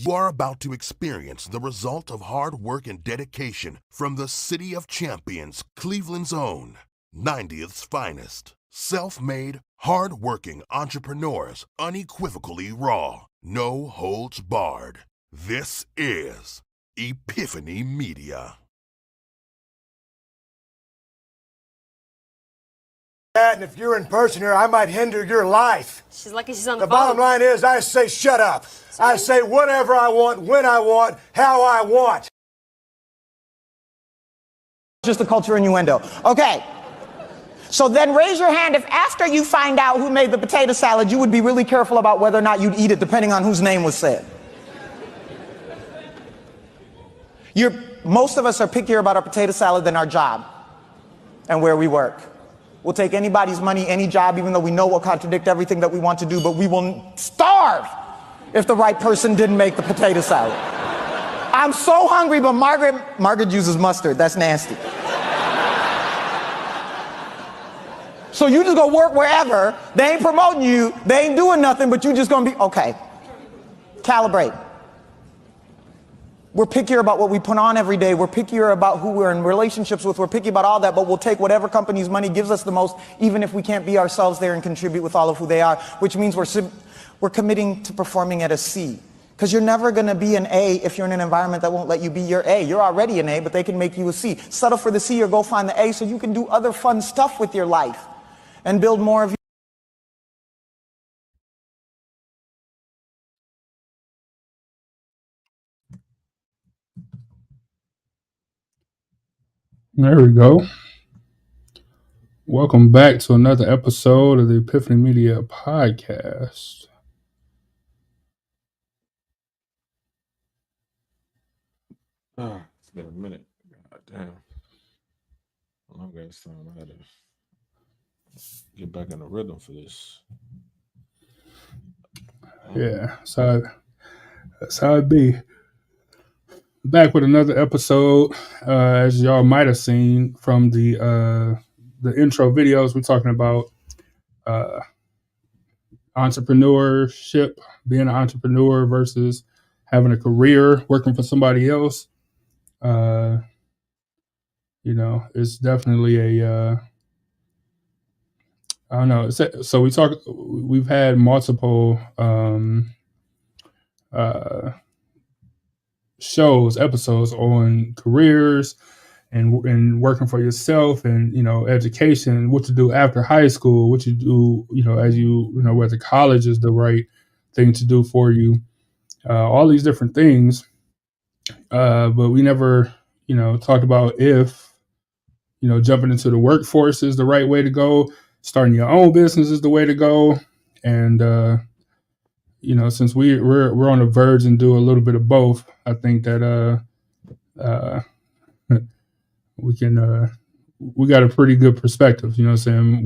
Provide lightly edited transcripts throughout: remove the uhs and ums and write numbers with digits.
You are about to experience the result of hard work and dedication from the City of Champions, Cleveland's own, 90th's finest. Self-made, hard-working entrepreneurs, unequivocally raw, no holds barred. This is Epiphany Media. And if you're in person here, I might hinder your life. She's lucky she's on the phone. The bottom line is I say shut up. I say whatever I want, when I want, how I want. Just a culture innuendo. Okay. So then raise your hand if after you find out who made the potato salad, you would be really careful about whether or not you'd eat it depending on whose name was said. Most of us are pickier about our potato salad than our job and where we work. We'll take anybody's money, any job, even though we know will contradict everything that we want to do, but we will starve if the right person didn't make the potato salad. I'm so hungry, but Margaret uses mustard. That's nasty. So you just go work wherever. They ain't promoting you. They ain't doing nothing, but you just gonna be, okay. Calibrate. We're pickier about what we put on every day. We're pickier about who we're in relationships with. We're picky about all that, but we'll take whatever company's money gives us the most, even if we can't be ourselves there and contribute with all of who they are, which means we're committing to performing at a C. Because you're never going to be an A if you're in an environment that won't let you be your A. You're already an A, but they can make you a C. Settle for the C or go find the A so you can do other fun stuff with your life and build more of your There we go. Welcome back to another episode of the Epiphany Media podcast. It's been a minute. God damn. Long ass time. I had to get back in the rhythm for this. Yeah, so that's how it be. Back with another episode. As y'all might have seen from the intro videos, we're talking about entrepreneurship, being an entrepreneur versus having a career, working for somebody else. It's definitely a I don't know. So we've had multiple episodes on careers and working for yourself and, education, what to do after high school, what you do, as whether college is the right thing to do for you, all these different things. But we never, talked about if, jumping into the workforce is the right way to go, starting your own business is the way to go. And, since we're on the verge and do a little bit of both, I think that we got a pretty good perspective, you know what I'm saying?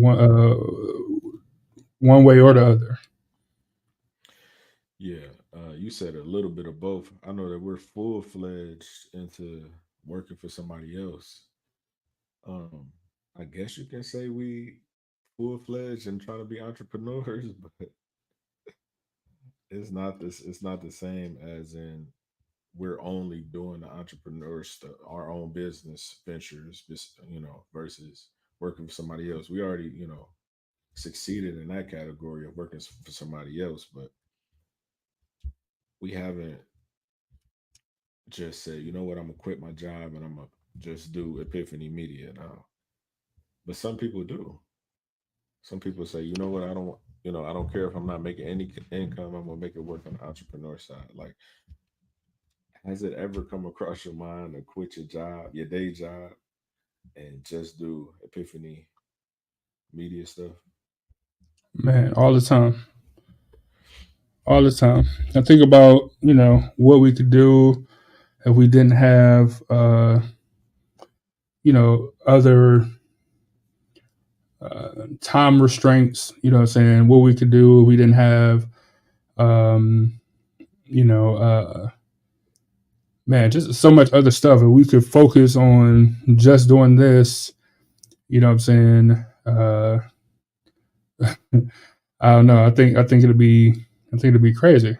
One way or the other. Yeah, you said a little bit of both. I know that we're full-fledged into working for somebody else. I guess you can say we full-fledged and trying to be entrepreneurs, but it's not the same as in we're only doing the entrepreneur stuff, our own business ventures, versus working for somebody else. We already, succeeded in that category of working for somebody else, but we haven't just said, you know what, I'm gonna quit my job and I'm gonna just do Epiphany Media now. But some people do. Some people say, you know what, I don't care if I'm not making any income, I'm gonna make it work on the entrepreneur side. Like, has it ever come across your mind to quit your job, your day job, and just do Epiphany Media stuff? Man, all the time. I think about, what we could do if we didn't have, other time restraints, what I'm saying, what we could do if we didn't have, just so much other stuff. If we could focus on just doing this, you know what I'm saying? I don't know. I think it'll be crazy.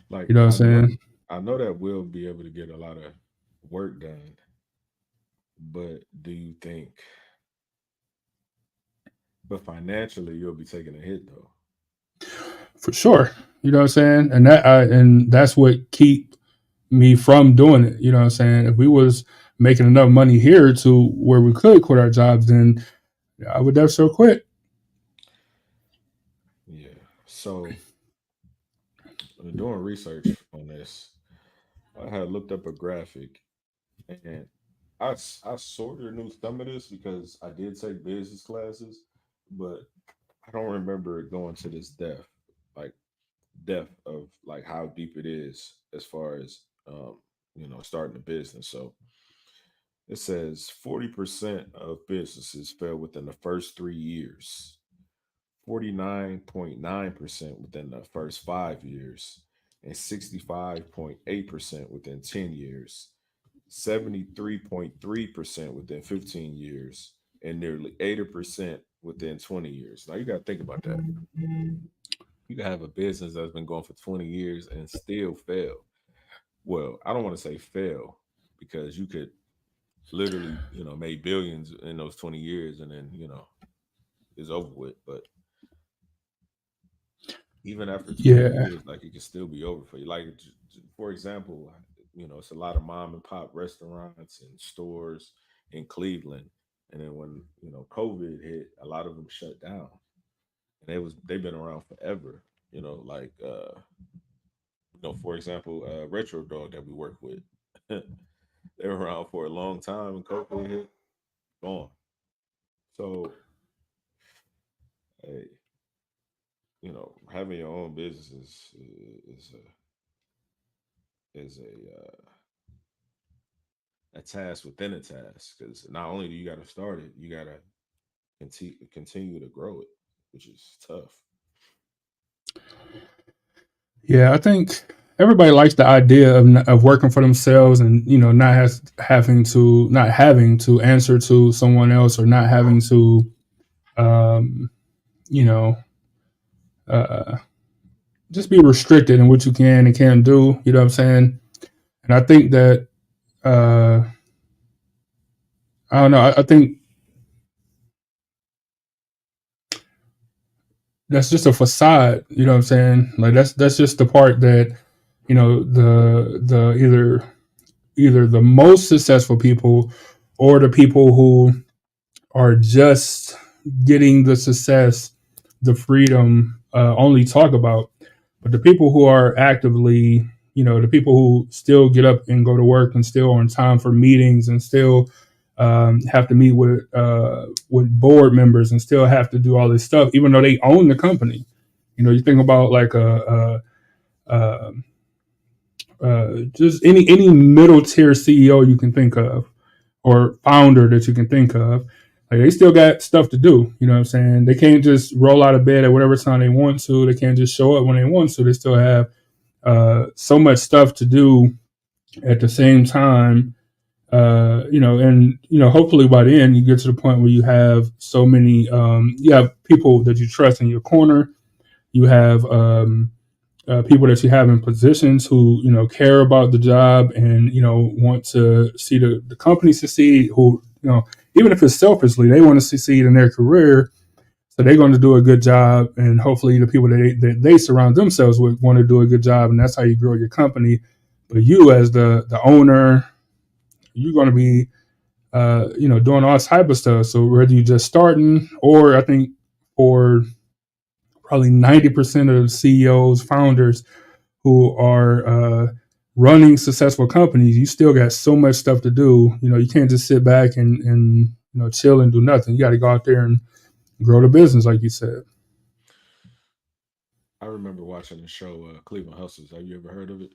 Like, you know what I'm saying? I know that we'll be able to get a lot of work done, but do you think, but financially, you'll be taking a hit though? For sure. You know what I'm saying? And that's what keep me from doing it. You know what I'm saying? If we was making enough money here to where we could quit our jobs, then I would never still quit. Yeah. So, doing research on this, I had looked up a graphic, and I sort of knew some of this because I did take business classes, but I don't remember it going to this like depth of like how deep it is as far as starting a business. So it says 40% of businesses fail within the first 3 years, 49.9% within the first 5 years, and 65.8% within 10 years, 73.3% within 15 years, and nearly 80% within 20 years. Now you got to think about that. You can have a business that's been going for 20 years and still fail. Well, I don't want to say fail because you could literally, made billions in those 20 years and then, it's over with. But even after 20 Yeah. years, like it can still be over for you. Like, for example, it's a lot of mom and pop restaurants and stores in Cleveland. And then when, COVID hit, a lot of them shut down. And they've been around forever. Like for example, Retro Dog that we work with. They were around for a long time and COVID hit, gone. So hey, having your own business is a task within a task because not only do you got to start it, you got to continue to grow it, which is tough. Yeah, I think everybody likes the idea of working for themselves and not having to answer to someone else or not having to um, you know uh, just be restricted in what you can and can't do. You know what I'm saying? And I think that uh, I don't know. I think that's just a facade. You know what I'm saying? Like that's just the part that the either the most successful people or the people who are just getting the success, the freedom, only talk about. But the people who are actively, the people who still get up and go to work and still on time for meetings and still have to meet with board members and still have to do all this stuff, even though they own the company. You think about like a just any middle tier CEO you can think of or founder that you can think of. Like they still got stuff to do. You know what I'm saying? They can't just roll out of bed at whatever time they want to. They can't just show up when they want to. They still have so much stuff to do at the same time. And hopefully by the end you get to the point where you have so many, you have people that you trust in your corner. You have people that you have in positions who care about the job and want to see the company succeed. Who even if it's selfishly, they want to succeed in their career, so they're going to do a good job. And hopefully, the people that they surround themselves with want to do a good job, and that's how you grow your company. But you, as the owner, you're going to be doing all type of stuff. So whether you're just starting, or I think for probably 90% of the CEOs, founders who are running successful companies, you still got so much stuff to do. You can't just sit back and chill and do nothing. You got to go out there and grow the business, like you said. I remember watching the show Cleveland Hustlers. Have you ever heard of it?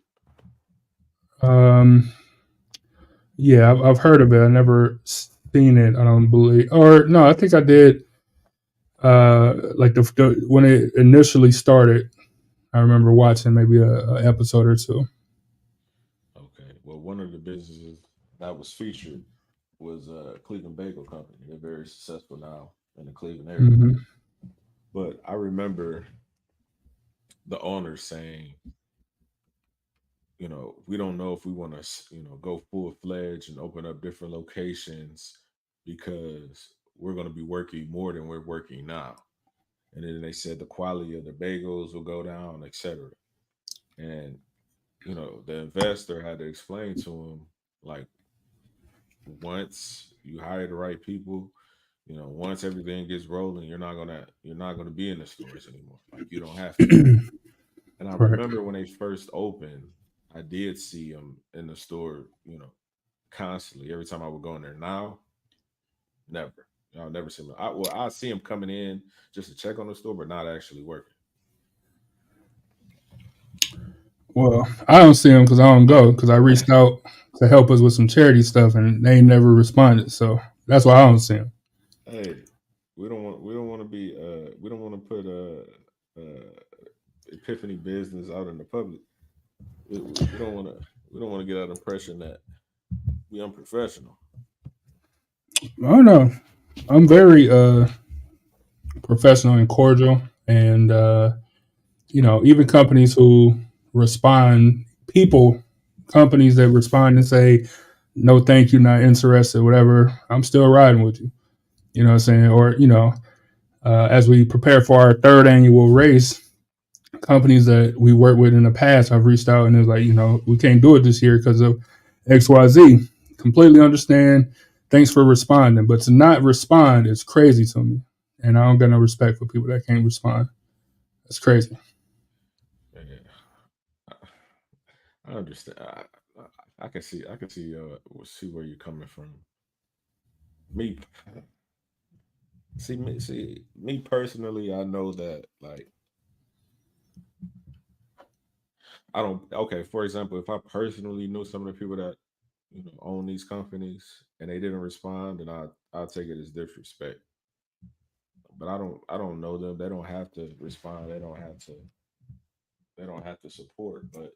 Um, yeah, I've heard of it. I never seen it. I don't believe, or no, I think I did. Like when it initially started, I remember watching maybe a episode or two. Okay. Well, one of the businesses that was featured was Cleveland Bagel Company. They're very successful now in the Cleveland area. Hmm. But I remember the owner saying, we don't know if we want to, go full fledged and open up different locations because we're going to be working more than we're working now. And then they said the quality of the bagels will go down, etc. And the investor had to explain to him, like, once you hire the right people, once everything gets rolling, you're not gonna be in the stores anymore. Like, you don't have to. And I Right. remember when they first opened, I did see them in the store, constantly. Every time I would go in there. Now, never. I'll never see them. I see them coming in just to check on the store, but not actually working. Well, I don't see them because I don't go because I reached out to help us with some charity stuff and they never responded. So that's why I don't see them. Hey, we don't want to be we don't want to put epiphany business out in the public. We don't want to get that impression that we unprofessional. I don't know. I'm very professional and cordial, and even companies who respond, companies that respond and say, "No, thank you, not interested," whatever. I'm still riding with you. You know what I'm saying? Or as we prepare for our third annual race, companies that we worked with in the past have reached out and it's like, we can't do it this year because of XYZ. Completely understand. Thanks for responding. But to not respond is crazy to me. And I don't got no respect for people that can't respond. That's crazy. Yeah, I understand. I can see. I can see where you're coming from. Me, me personally. I know that, like, I don't. Okay, for example, if I personally knew some of the people that own these companies and they didn't respond, then I'll take it as disrespect. But I don't know them. They don't have to respond. They don't have to support. But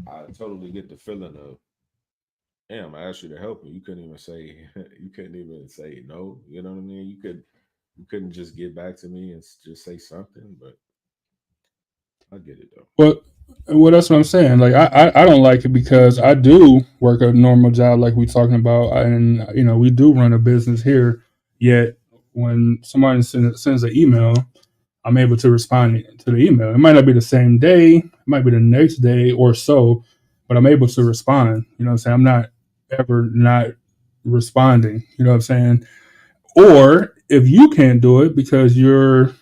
I totally get the feeling of, damn, I asked you to help me. You couldn't even say you couldn't even say no. You know what I mean? You couldn't just get back to me and just say something. But I get it though. Well, that's what I'm saying. Like, I don't like it because I do work a normal job like we talking about, and we do run a business here. Yet when somebody sends an email, I'm able to respond to the email. It might not be the same day, it might be the next day or so, but I'm able to respond. You know what I'm saying? I'm not ever not responding. You know what I'm saying? Or if you can't do it because you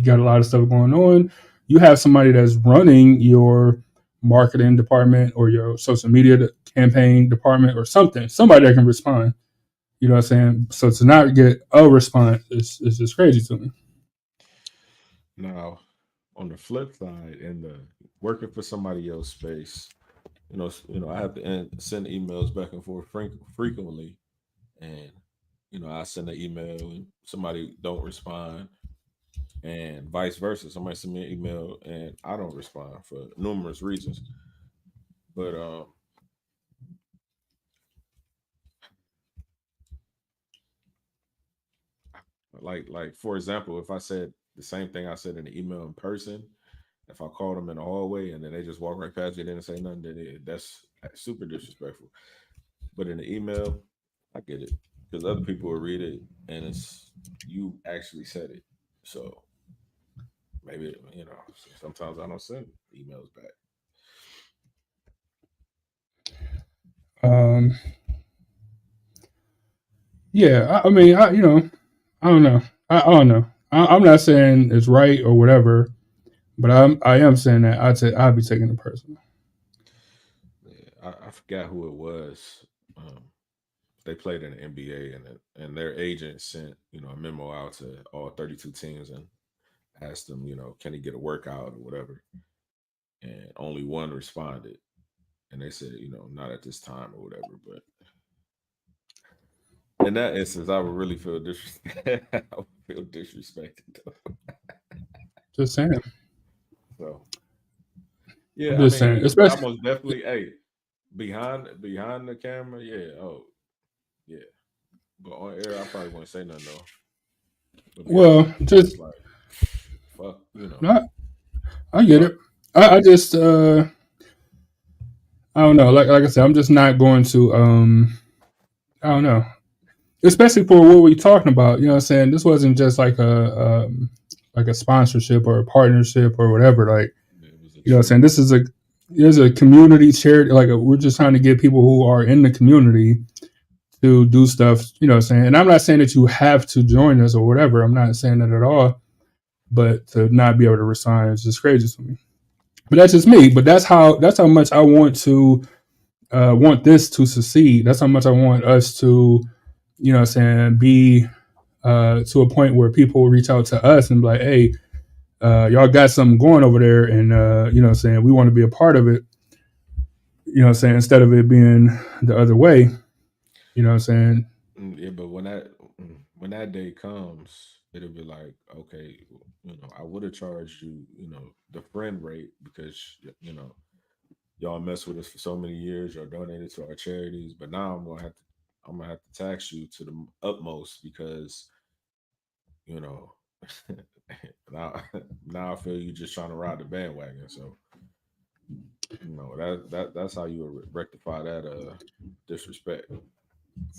got a lot of stuff going on, you have somebody that's running your marketing department or your social media campaign department or somebody that can respond. You know what I'm saying? So to not get a response is just crazy to me. Now, on the flip side, in the working for somebody else space, I have to send emails back and forth frequently, and I send an email and somebody don't respond, and vice versa. Somebody send me an email and I don't respond for numerous reasons. But like for example, if I said the same thing I said in the email in person, if I called them in the hallway and then they just walk right past me and didn't say nothing, then that's super disrespectful. But in the email, I get it because other people will read it and it's you actually said it. So maybe sometimes I don't send emails back. Um, yeah, I mean, I don't know. I don't know. I'm not saying it's right or whatever, but I am saying that I'd be taking it personal. Yeah, I forgot who it was. They played in the NBA, and their agent sent a memo out to all 32 teams and asked them, can he get a workout or whatever, and only one responded, and they said, not at this time or whatever. But in that instance, I would really feel I would feel disrespected. Though. Just saying. So I'm yeah, I just mean, saying. but I Especially, most definitely, hey, behind the camera, yeah, oh yeah, but on air, I probably wouldn't say nothing though. But behind the well, camera, just it's like, fuck, not. I get fuck. it. I just I don't know. Like I said, I'm just not going to I don't know. Especially for what we're talking about. You know what I'm saying? This wasn't just like a sponsorship or a partnership or whatever. Like, It was a you know what I'm saying? tribute. There's a community charity, we're just trying to get people who are in the community to do stuff, you know what I'm saying? And I'm not saying that you have to join us or whatever. I'm not saying that at all. But to not be able to resign is just crazy to me. But that's just me. But that's how much I want this to succeed. That's how much I want us to, you know what I'm saying, be to a point where people will reach out to us and be like, hey, y'all got something going over there, and you know what I'm saying, we want to be a part of it, you know what I'm saying, instead of it being the other way, you know what I'm saying? Yeah, but when that day comes, it'll be like, okay, I would have charged you, the friend rate because y'all mess with us for so many years, y'all donated to our charities, but now I'm gonna have to tax you to the utmost because you know now now I feel you just trying to ride the bandwagon. So that's how you would rectify that disrespect.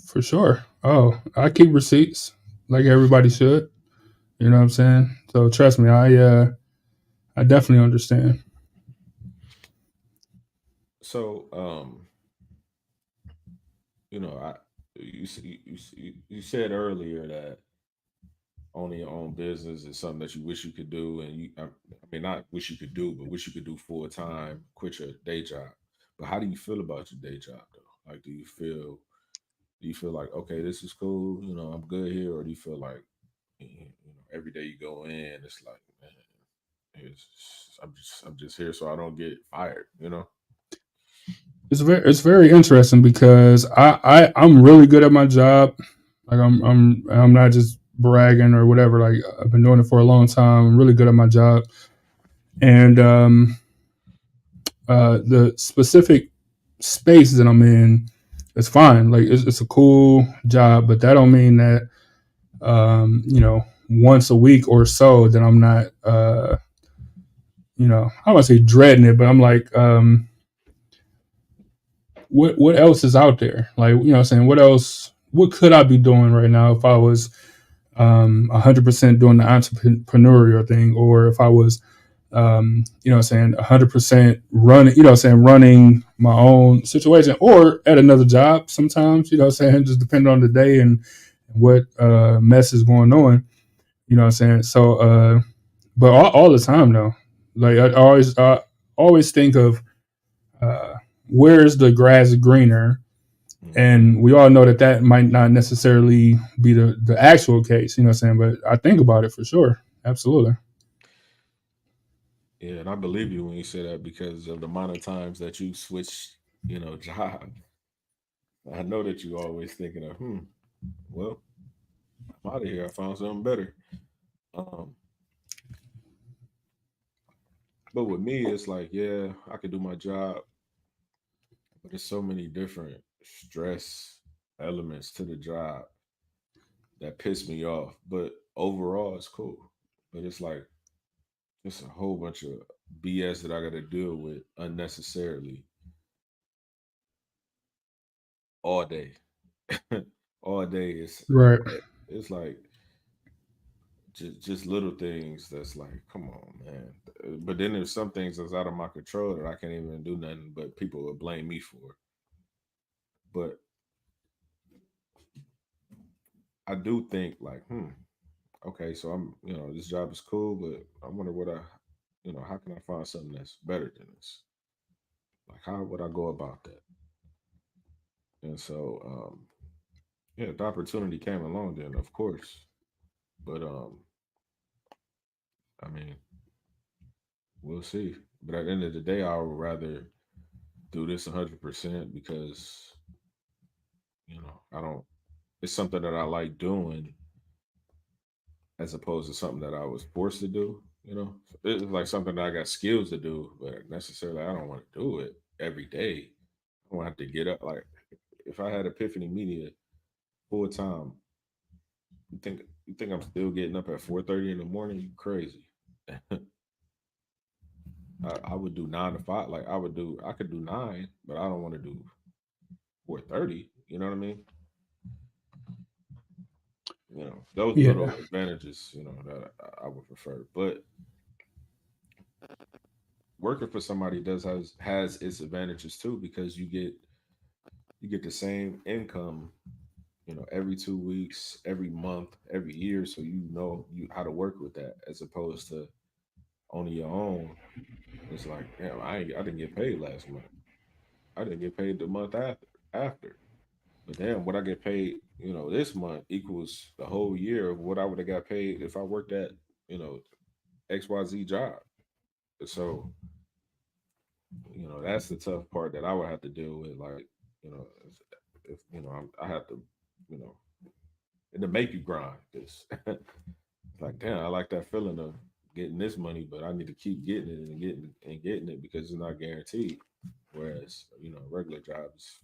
For sure. Oh, I keep receipts like everybody should, you know what I'm saying? So trust me, I definitely understand. So I you said earlier that owning your own business is something that you wish you could do, and I mean not wish you could do, but wish you could do full time, quit your day job. But how do you feel about your day job though? Like, do you feel like, okay, this is cool, I'm good here, or do you feel like every day you go in, it's like, man, I'm just here so I don't get fired. It's very interesting because I'm really good at my job. Like I'm not just bragging or whatever. Like I've been doing it for a long time. I'm really good at my job, and the specific space that I'm in is fine. Like it's a cool job, but that don't mean that once a week or so that I'm not I don't want to say dreading it, but I'm like what else is out there? Like, you know what I'm saying? What else? What could I be doing right now if I was 100% doing the entrepreneurial thing, or if I was, you know what I'm saying, 100% running, you know what I'm saying, running my own situation, or at another job sometimes, you know what I'm saying, just depending on the day and what mess is going on, you know what I'm saying? So, but all the time though, like I always think of uh, where's the grass greener, Hmm. and we all know that that might not necessarily be the actual case, you know what I'm saying? But I think about it for sure. Absolutely. Yeah, and I believe you when you say that because of the amount of times that you switch, job. I know that you always thinking of, well, I'm out of here. I found something better. Um, but with me, it's like, yeah, I could do my job, but there's so many different stress elements to the job that piss me off. But overall, it's cool. But it's like it's a whole bunch of BS that I got to deal with unnecessarily all day. All day is Right. it's like just little things that's like, come on, man. But then there's some things that's out of my control that I can't even do nothing, but people will blame me for. But I do think like, okay, so this job is cool, but I wonder how can I find something that's better than this? Like, how would I go about that? And so, yeah, the opportunity came along then, of course. But I mean, we'll see. But at the end of the day, I would rather do this 100% because I don't. It's something that I like doing as opposed to something that I was forced to do. It's like something that I got skills to do, but necessarily I don't want to do it every day. I don't have to get up. Like if I had Epiphany Media full time, you think I'm still getting up at 4:30 in the morning? You crazy? I would do 9 to 5. Like I could do 9, but I don't want to do 4:30. You know what I mean? Those Yeah. little advantages, that I would prefer. But working for somebody has its advantages too, because you get the same income, every 2 weeks, every month, every year, so you how to work with that, as opposed to on your own. It's like, damn, I didn't get paid last month. I didn't get paid the month after. But damn, what I get paid, this month equals the whole year of what I would have got paid if I worked at, you know, XYZ job. So, that's the tough part that I would have to deal with. Like, if I have to, you know, and to make you grind this. Like, damn, I like that feeling of getting this money, but I need to keep getting it and getting it because it's not guaranteed. Whereas, regular jobs,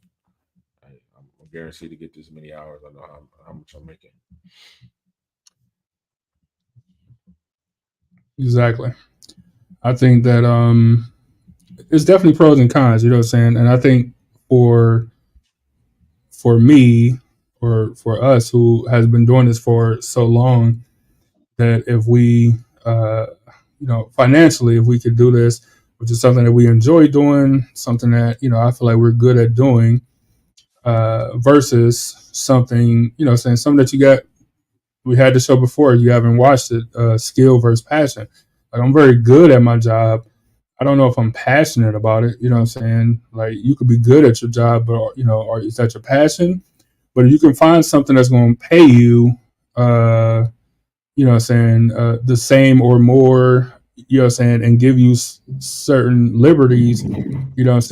I'm guaranteed to get this many hours. I know how much I'm making. Exactly. I think that it's definitely pros and cons. You know what I'm saying? And I think for for me or for us who has been doing this for so long, that if we financially, if we could do this, which is something that we enjoy doing, something that I feel like we're good at doing, versus something, saying something that you got. We had the show before. You haven't watched it. Skill versus passion. Like, I'm very good at my job. I don't know if I'm passionate about it. You know what I'm saying? Like, you could be good at your job, but or is that your passion? But if you can find something that's going to pay you, the same or more, and give you certain liberties,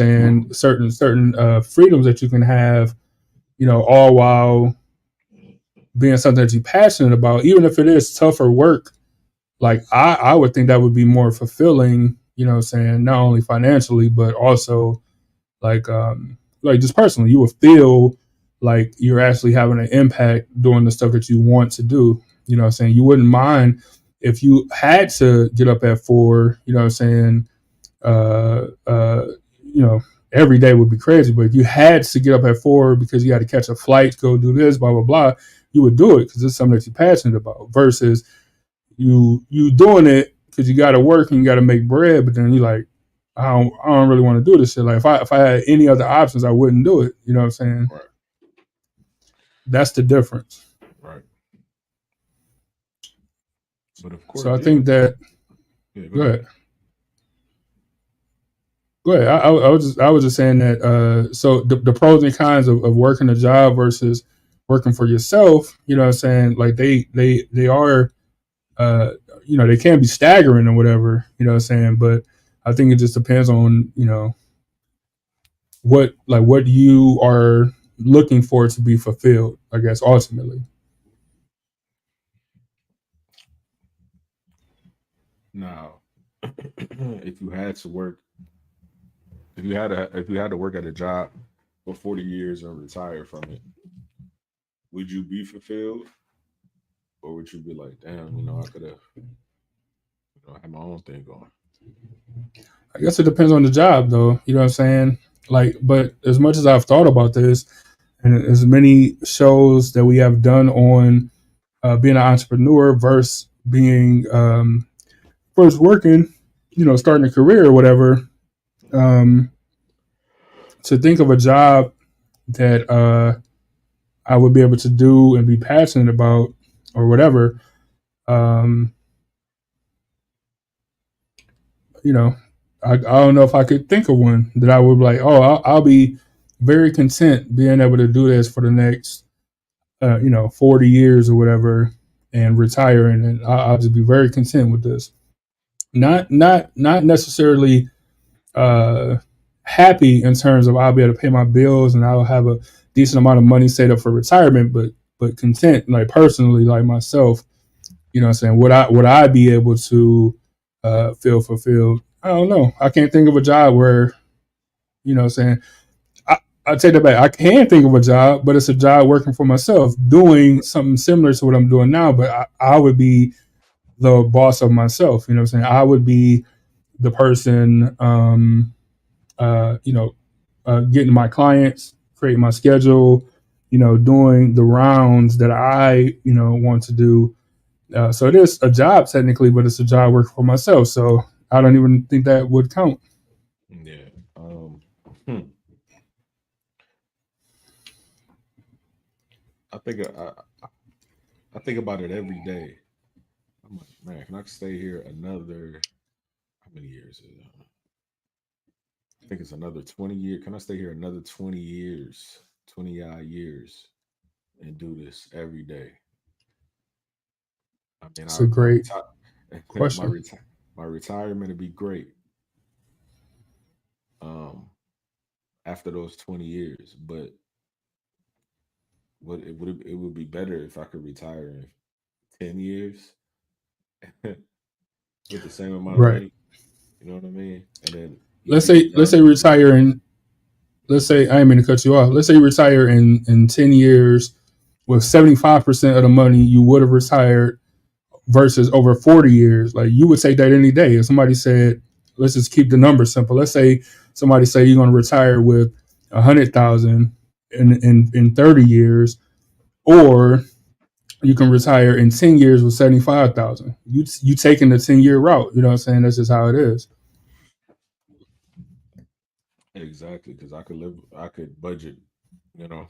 certain freedoms that you can have, all while being something that you're passionate about, even if it is tougher work. Like, I would think that would be more fulfilling, not only financially, but also like just personally, you will feel like you're actually having an impact doing the stuff that you want to do. You wouldn't mind if you had to get up at 4. Uh, uh, you know, every day would be crazy, but if you had to get up at 4 because you had to catch a flight, go do this, blah blah blah, you would do it because it's something that you're passionate about. Versus you doing it because you got to work and you got to make bread, but then you're like, I don't really want to do this shit. Like, if I had any other options, I wouldn't do it. You know what I'm saying? Right. That's the difference. Right. But of course, So I think that. Yeah, Go ahead. Go ahead. I was just saying that. So the pros and cons of working a job versus working for yourself. You know what I'm saying? Like, they are. They can be staggering or whatever. You know what I'm saying? But I think it just depends on what you are looking for to be fulfilled, I guess, ultimately. Now, if you had to work, if you had to work at a job for 40 years and retire from it, would you be fulfilled, or would you be like, damn, I could have, had my own thing going? I guess it depends on the job, though. You know what I'm saying? Like, but as much as I've thought about this, and as many shows that we have done on being an entrepreneur versus being first working, starting a career or whatever, um, to think of a job that I would be able to do and be passionate about or whatever, um, I don't know if I could think of one that I would be like, oh, I'll be very content being able to do this for the next, 40 years or whatever, and retiring, and I'll just be very content with this. Not necessarily uh, happy in terms of I'll be able to pay my bills and I'll have a decent amount of money saved up for retirement, but content, like personally, like myself, what I'm saying, would I be able to feel fulfilled? I don't know. I can't think of a job where, what I'm saying, I take that back. I can think of a job, but it's a job working for myself, doing something similar to what I'm doing now. But I would be the boss of myself. You know what I'm saying? I would be the person, getting my clients, creating my schedule, doing the rounds that I, want to do. So it is a job technically, but it's a job working for myself. So I don't even think that would count. Yeah. Hmm. I think I think about it every day. I'm like, man, can I stay here another how many years is it? I think it's another 20 years. Can I stay here another 20 years, 20 odd years and do this every day? I mean, It's a my great retire my question. retire my retirement would be great. Um, after those 20 years, but it would be better if I could retire in 10 years with the same amount of Right. money. You know what I mean? And then you Let's keep it say let's young. say retire in let's say I didn't mean to cut you off. Let's say you retire in 10 years with 75% of the money you would have retired versus over 40 years. Like you would take that any day. If somebody said, let's just keep the numbers simple. Let's say somebody say you're going to retire with 100,000 in 30 years, or you can retire in 10 years with 75,000. You taking the 10-year route. You know what I'm saying? That's just how it is. Exactly, because I could budget, you know,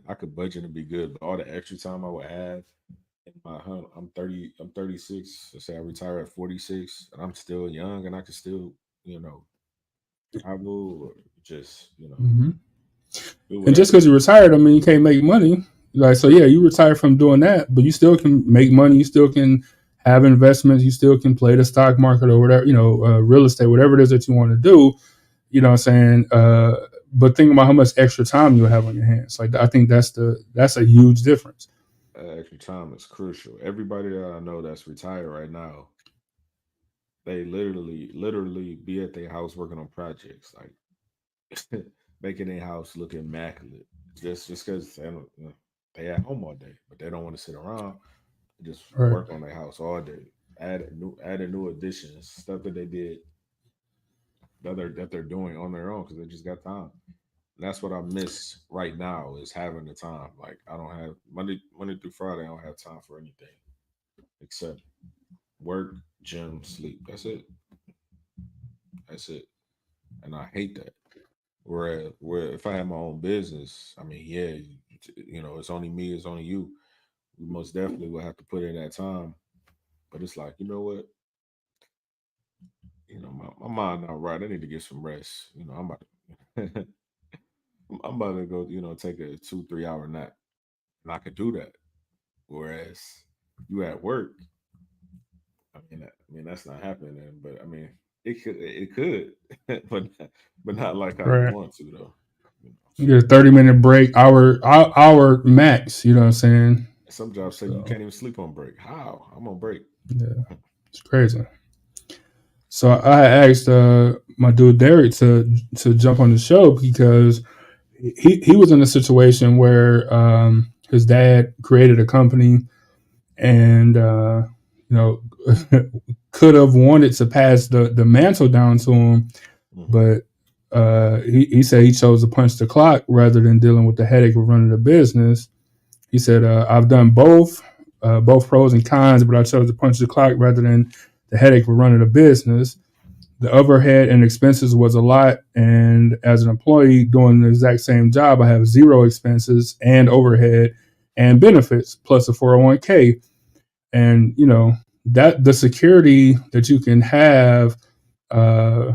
I could budget and be good. But all the extra time I would have in my I'm 30, I'm 36. Let's say I retire at 46, and I'm still young, and I can still, you know, travel or just, Mm-hmm. do And just whatever. because you retired, I mean, you can't make money. Like, so yeah, you retire from doing that, but you still can make money. You still can have investments. You still can play the stock market or whatever, real estate, whatever it is that you want to do. You know what I'm saying? But think about how much extra time you have on your hands. Like, I think that's a huge difference. Extra time is crucial. Everybody that I know that's retired right now, they literally be at their house working on projects, like making their house look immaculate. Just because they at home all day, but they don't want to sit around. They just Right. work on their house all day. Add new additions, stuff that they did that they're doing on their own because they just got time. And that's what I miss right now is having the time. Like I don't have Monday through Friday. I don't have time for anything except work, gym, sleep. That's it. That's it. And I hate that. Where if I had my own business, I mean, yeah, it's only me, it's only you. We most definitely will have to put in that time. But it's like, you know what? My mind not right. I need to get some rest. I'm about to I'm about to go, take a 2, 3 hour nap. And I could do that. Whereas you at work, that's not happening. But I mean, it could, but not like how you Right. want to though. You So get a 30-minute break, hour max. You know what I'm saying? some jobs say you So can't even sleep on break. How? I'm on break. yeah, it's crazy. So I asked my dude Derek to jump on the show because he was in a situation where his dad created a company and you know could have wanted to pass the mantle down to him, Hmm. but he said he chose to punch the clock rather than dealing with the headache of running a business. He said, I've done both pros and cons, but I chose to punch the clock rather than the headache of running a business. The overhead and expenses was a lot. And as an employee doing the exact same job, I have zero expenses and overhead and benefits plus a 401k. And, that the security that you can have, uh,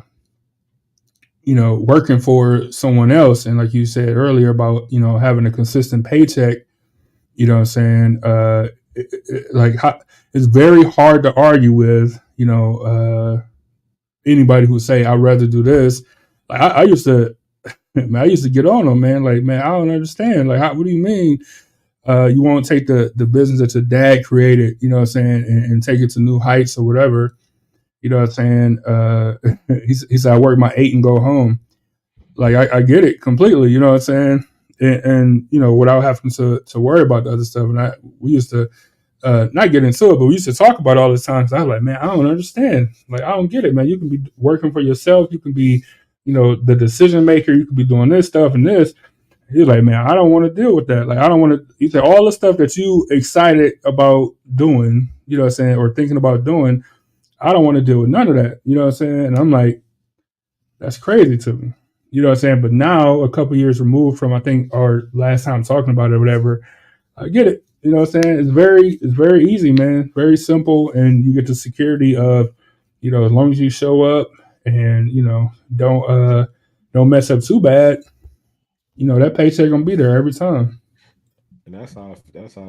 working for someone else. And like you said earlier about, having a consistent paycheck, you know what I'm saying? It's very hard to argue with, anybody who say I'd rather do this. Like I used to, man, I used to get on them, man. Like, man, I don't understand. Like, what do you mean? You won't take the business that your dad created, you know what I'm saying, and take it to new heights or whatever. You know what I'm saying? He said, I work my 8 and go home. Like, I get it completely. You know what I'm saying? And without having to worry about the other stuff. And we used to not get into it, but we used to talk about it all the time. So I was like, man, I don't understand. Like, I don't get it, man. You can be working for yourself. You can be, the decision maker. You could be doing this stuff and this. He's like, man, I don't want to deal with that. Like, I don't want to. He said, all the stuff that you excited about doing, you know what I'm saying, or thinking about doing, I don't want to deal with none of that. You know what I'm saying? And I'm like, that's crazy to me. You know what I'm saying? But now, a couple years removed from, I think, our last time talking about it or whatever, I get it. You know what I'm saying? It's very easy, man. Very simple, and you get the security of, as long as you show up and don't mess up too bad, that paycheck gonna be there every time. And that's how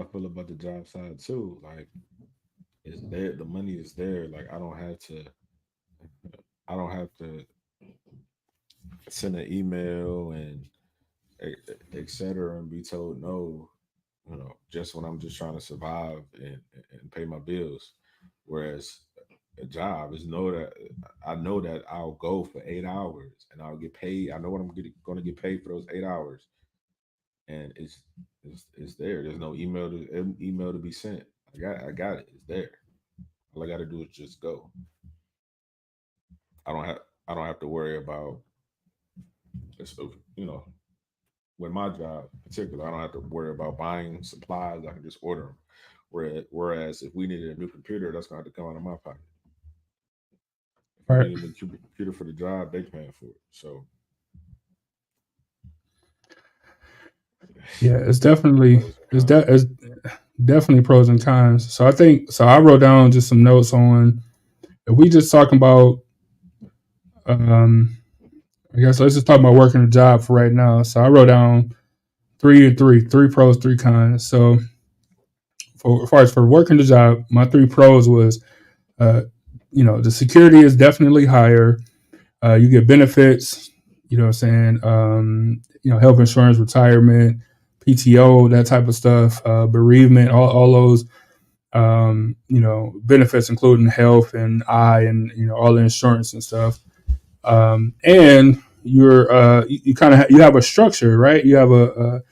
I feel about the job side too. Like it's there, the money is there. Like I don't have to send an email and etc. and be told no, just when I'm just trying to survive and pay my bills. Whereas a job is know that I know that I'll go for 8 hours and I'll get paid. I know what I'm going to get paid for those 8 hours, and it's there. There's no email to be sent. I got it. It's there. All I got to do is just go. I don't have to worry about this. With my job in particular, I don't have to worry about buying supplies. I can just order them. Whereas if we needed a new computer, that's going to have to come out of my pocket. If we Right? needed a new computer for the job, they paying for it. So Yeah, it's definitely definitely pros and cons. it's definitely pros and cons. So I think so. I wrote down just some notes on if we just talking about. Um, I guess let's just talk about working a job for right now. So I wrote down three pros, three cons. So for as far as for working the job, my three pros was, uh, the security is definitely higher. You get benefits. You know what I'm saying? Health insurance, retirement, PTO, that type of stuff, bereavement, all those benefits, including health and eye and all the insurance and stuff. And you kind of you have a structure, right? You have a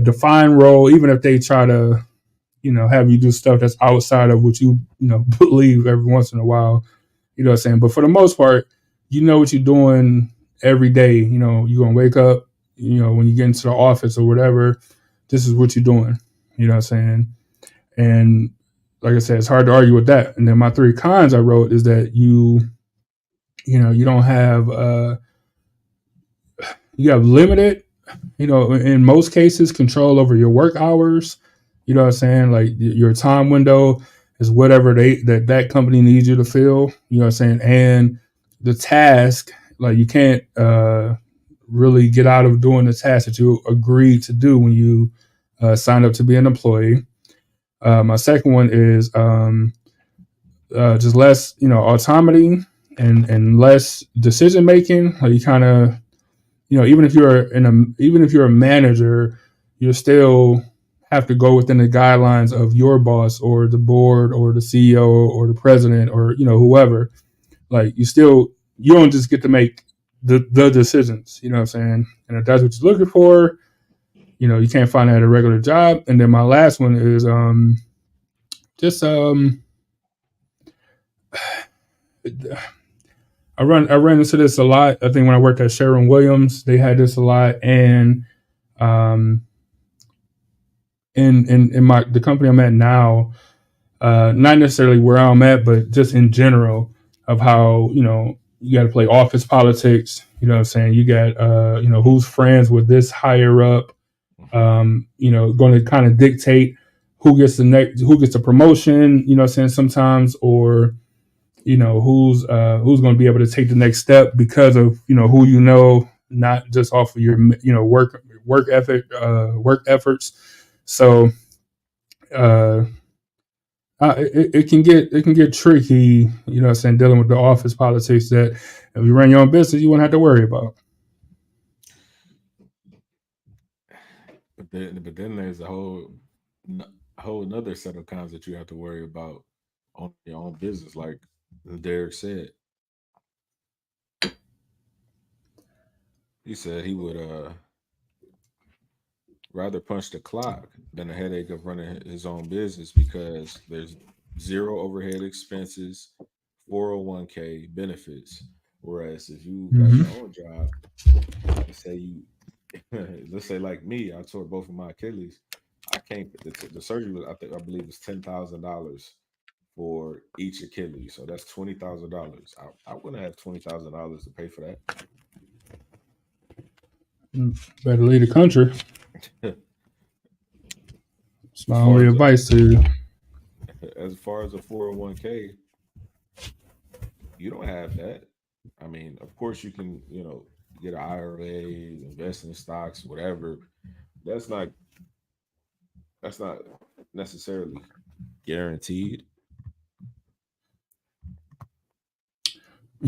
defined role, even if they try to have you do stuff that's outside of what you believe every once in a while. You know what I'm saying? But for the most part, you know what you're doing every day. You're gonna wake up. When you get into the office or whatever, this is what you're doing. You know what I'm saying? And like I said, it's hard to argue with that. And then my three cons I wrote is that you don't have you have limited, in most cases, control over your work hours. You know what I'm saying? Like your time window is whatever that company needs you to fill. You know what I'm saying? And the task, like you can't really get out of doing the task that you agreed to do when you signed up to be an employee. My second one is just less, autonomy and less decision making. Like you kind of, even if you're a manager, you still have to go within the guidelines of your boss or the board or the CEO or the president or whoever. Like you don't just get to make the decisions. You know what I'm saying? And if that's what you're looking for, you can't find that at a regular job. And then my last one is just I ran into this a lot. I think when I worked at Sherwin Williams, they had this a lot, and um, in my the company I'm at now, not necessarily where I'm at, but just in general of how you got to play office politics. You know what I'm saying? You got who's friends with this higher up. Going to kind of dictate who gets a promotion. You know what I'm saying? Sometimes or who's going to be able to take the next step because of who not just off of your work efforts. So uh, it can get tricky. You know what I'm saying, dealing with the office politics that if you run your own business, you wouldn't have to worry about. But then there's a whole another set of cons that you have to worry about on your own business. Like Derek said, he said he would rather punch the clock than a headache of running his own business because there's zero overhead expenses, 401k benefits. Whereas if you got Hmm. your own job, let's say you, let's say like me, I tore both of my Achilles. I can't. The surgery was, I believe, was $10,000 for each Achilles. So that's $20,000. I wouldn't have $20,000 to pay for that. Better leave the country. It's my as far only as a advice to you. as far as a 401k, you don't have that. I mean, of course you can, get an IRA, invest in stocks, whatever. That's not that's not necessarily guaranteed.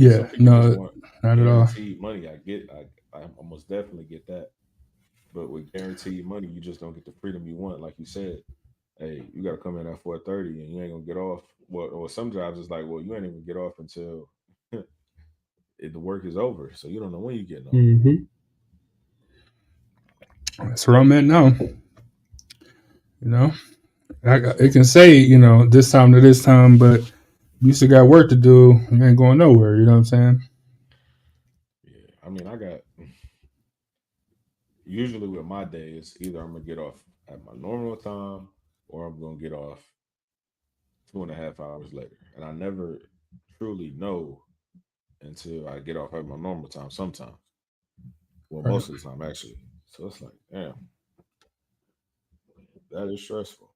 Some Yeah, people just no, want not at all. guaranteed money. I almost definitely get that. But with guaranteed money, you just don't get the freedom you want. Like you said, hey, you got to come in at 4:30, and you ain't gonna get off. Well, or some jobs is like, well, you ain't even get off until the work is over, so you don't know when you're getting off. Hmm. That's where I'm at now. You know, it So can say, this time to this time, but you still got work to do. You ain't going nowhere. You know what I'm saying? yeah, I mean, I got usually with my days, either I'm gonna get off at my normal time or I'm gonna get off 2.5 hours later, and I never truly know until I get off at my normal time. Sometimes, well, Right. most of the time actually. So it's like, damn, that is stressful,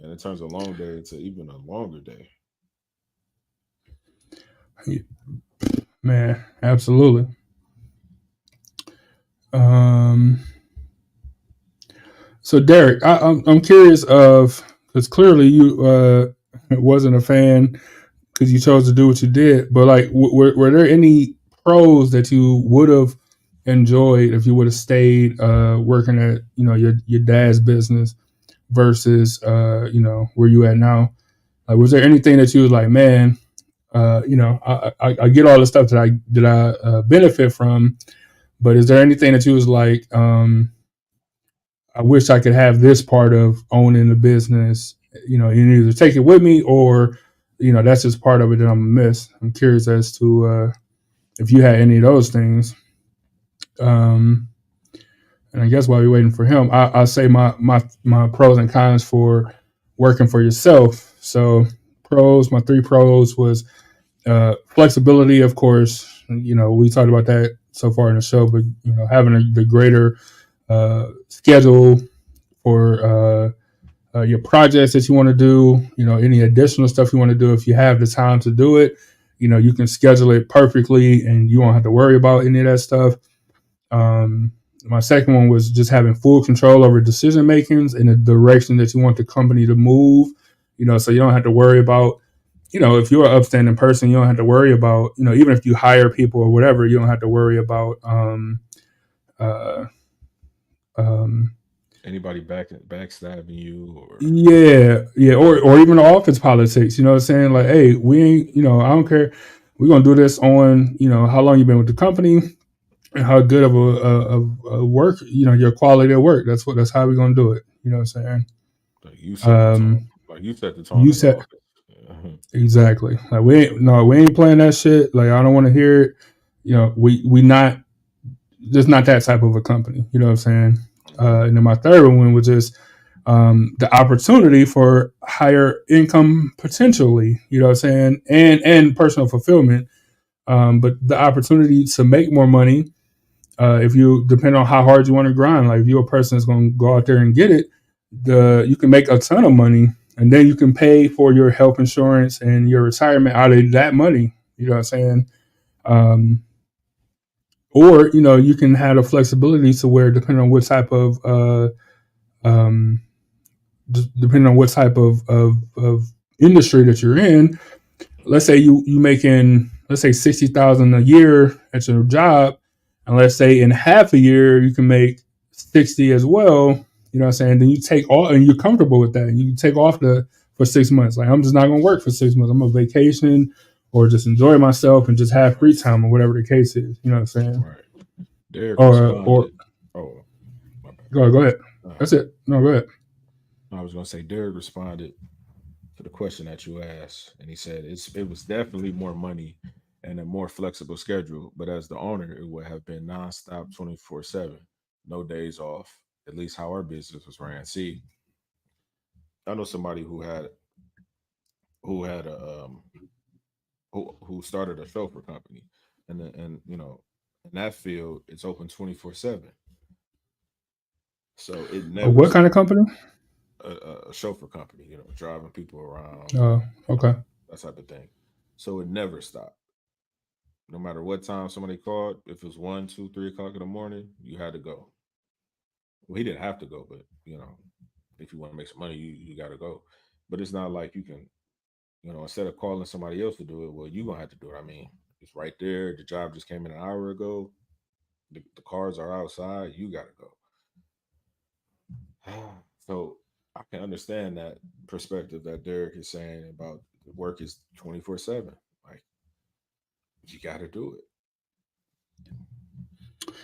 and it turns a long day into even a longer day. Yeah, man, absolutely. Um, so Derek, I'm curious of because clearly you wasn't a fan because you chose to do what you did. But like, were there any pros that you would have enjoyed if you would have stayed working at your dad's business versus where you at now? Like, was there anything that you was like, man, I get all the stuff that I benefit from, but is there anything that you was like, I wish I could have this part of owning the business? You either take it with me or that's just part of it that I'm gonna miss. I'm curious as to if you had any of those things. Um, and I guess while you're waiting for him, I'll say my pros and cons for working for yourself. So my three pros was flexibility, of course. We talked about that so far in the show, but having the greater schedule for your projects that you want to do, any additional stuff you want to do. If you have the time to do it, you can schedule it perfectly and you won't have to worry about any of that stuff. My second one was just having full control over decision makings in the direction that you want the company to move. So you don't have to worry about, if you're an upstanding person, you don't have to worry about, even if you hire people or whatever, you don't have to worry about, uh, um, Anybody backstabbing you or yeah, or even the office politics. You know what I'm saying? Like, hey, we ain't, I don't care. We're gonna do this on, how long you've been with the company and how good of a work, your quality of work. That's how we're gonna do it. You know what I'm saying? like you set the tone, Um, like you set the tone you in the said office. Mhm. exactly. Like we ain't playing that shit. Like I don't want to hear it. We not just not that type of a company. You know what I'm saying? Mhm. And then my third one was just the opportunity for higher income potentially. You know what I'm saying? And personal fulfillment. But the opportunity to make more money if you depend on how hard you want to grind. Like if you're a person that's going to go out there and get it, you can make a ton of money, and then you can pay for your health insurance and your retirement out of that money. You know what I'm saying? Um, or you can have the flexibility to where depending on what type of um, depending on what type of industry that you're in, let's say you making let's say 60,000 a year at your job, and let's say in half a year you can make 60 as well. You know what I'm saying? Then you take all and you're comfortable with that. You can take off for 6 months. Like I'm just not gonna work for 6 months. I'm on vacation or just enjoy myself and just have free time or whatever the case is. You know what I'm saying? Right. Derek Or responded. Oh, my bad. Go ahead. Uh, That's it. No, go ahead. I was going to say Derek responded to the question that you asked, and he said it was definitely more money and a more flexible schedule, but as the owner, it would have been nonstop 24/7, no days off. At least how our business was ran. See, I know somebody who had a who started a chauffeur company, and in that field it's open 24/7, so it never What kind of company? a chauffeur company, driving people around, Okay. that type of thing. So it never stopped. No matter what time somebody called, if it was 1, 2, 3 o'clock in the morning, you had to go. Well, he didn't have to go, but if you want to make some money, you got to go. But it's not like you can, instead of calling somebody else to do it, well, you gonna have to do it. I mean, it's right there. The job just came in an hour ago. The cars are outside. You got to go. So I can understand that perspective that Derek is saying about the work is 24/7. Like you got to do it.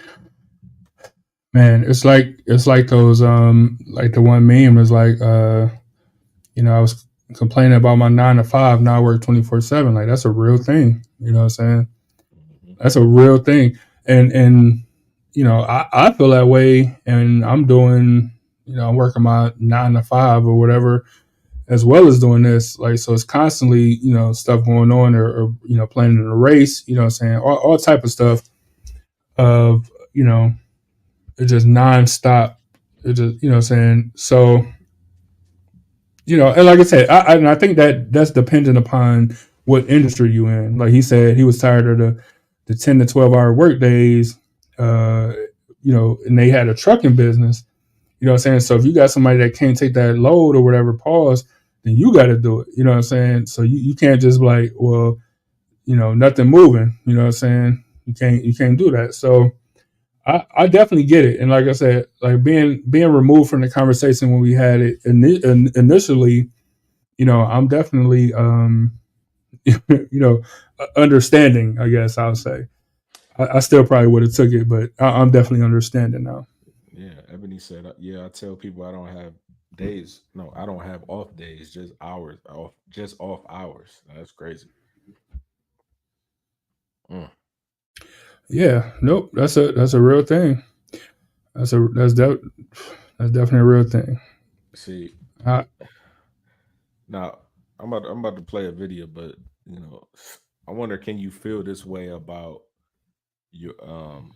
Man, it's like those like the one meme is like I was complaining about my 9 to 5, now I work 24/7. Like that's a real thing. You know what I'm saying? Hmm. That's a real thing. And I feel that way, and I'm doing I'm working my 9 to 5 or whatever, as well as doing this. Like so it's constantly, stuff going on or planning a race, what I'm saying, all type of stuff of, it's just nonstop. It just, what I'm saying. So, and like I said, I think that's dependent upon what industry you in. Like he said, he was tired of the 10 to 12 hour work days, and they had a trucking business. You know what I'm saying? So if you got somebody that can't take that load or whatever, pause, then you got to do it. You know what I'm saying? So you can't just be like, well, nothing moving. You know what I'm saying? You can't do that. So I definitely get it. And like I said, like being removed from the conversation when we had it initially, I'm definitely understanding. I guess I'll say. I still probably would have took it, but I'm definitely understanding now. Yeah, Ebony said, "Yeah, I tell people I don't have days. No, I don't have off days. Just hours off. Just off hours. That's crazy." Mm. Yeah, nope. That's a real thing. That's definitely a real thing. See, I, now I'm about to play a video, but I wonder, can you feel this way about you?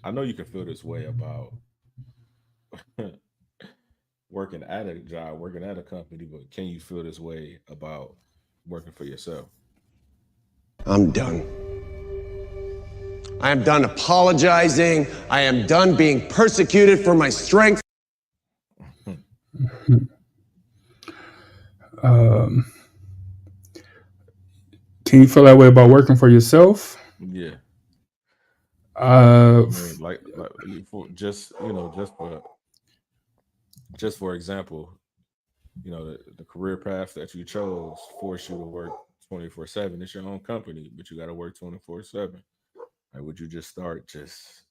I know you can feel this way about working at a job, working at a company, but can you feel this way about working for yourself? I'm done. I am done apologizing. I am done being persecuted for my strength. um, can you feel that way about working for yourself? Yeah. Uh, I mean, like for just for example, the career path that you chose force you to work 24/7. It's your own company, but you got to work 24/7. Like, would you just start just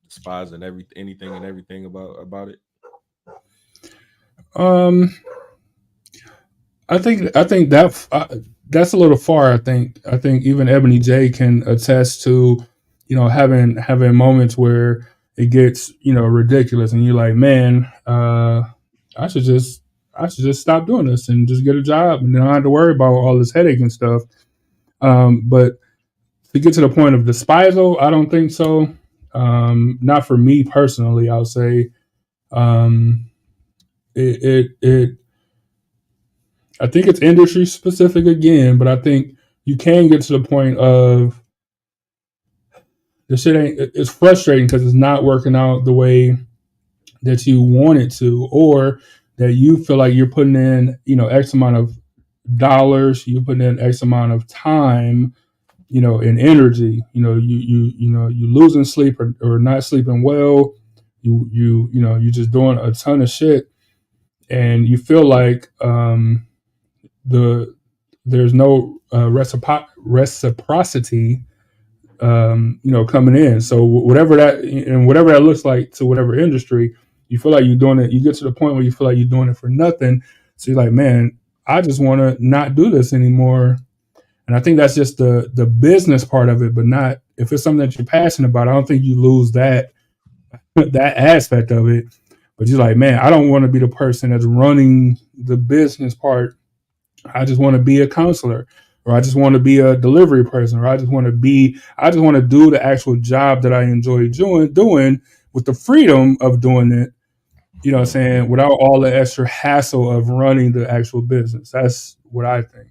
despising anything and everything about it? um, I think that's a little far. I think even Ebony J can attest to, having moments where it gets ridiculous, and you're like, man, I should just I should just stop doing this and just get a job, and then I don't have to worry about all this headache and stuff. But to get to the point of despisal, I don't think so. Not for me personally. I'll say um, it I think it's industry specific again, but I think you can get to the point of the shit ain't. It's frustrating because it's not working out the way that you want it to, or that you feel like you're putting in, X amount of dollars, you putting in X amount of time, and energy. You losing sleep or not sleeping well. You're just doing a ton of shit, and you feel like the there's no reciprocity, coming in. So whatever that looks like to whatever industry, you feel like you're doing it. You get to the point where you feel like you're doing it for nothing. So you're like, man, I just want to not do this anymore. And I think that's just the business part of it, but not if it's something that you're passionate about. I don't think you lose that aspect of it. But you're like, man, I don't want to be the person that's running the business part. I just want to be a counselor, or I just want to be a delivery person, or I just want to do the actual job that I enjoy doing with the freedom of doing it, you know what I'm saying, without all the extra hassle of running the actual business. That's what I think.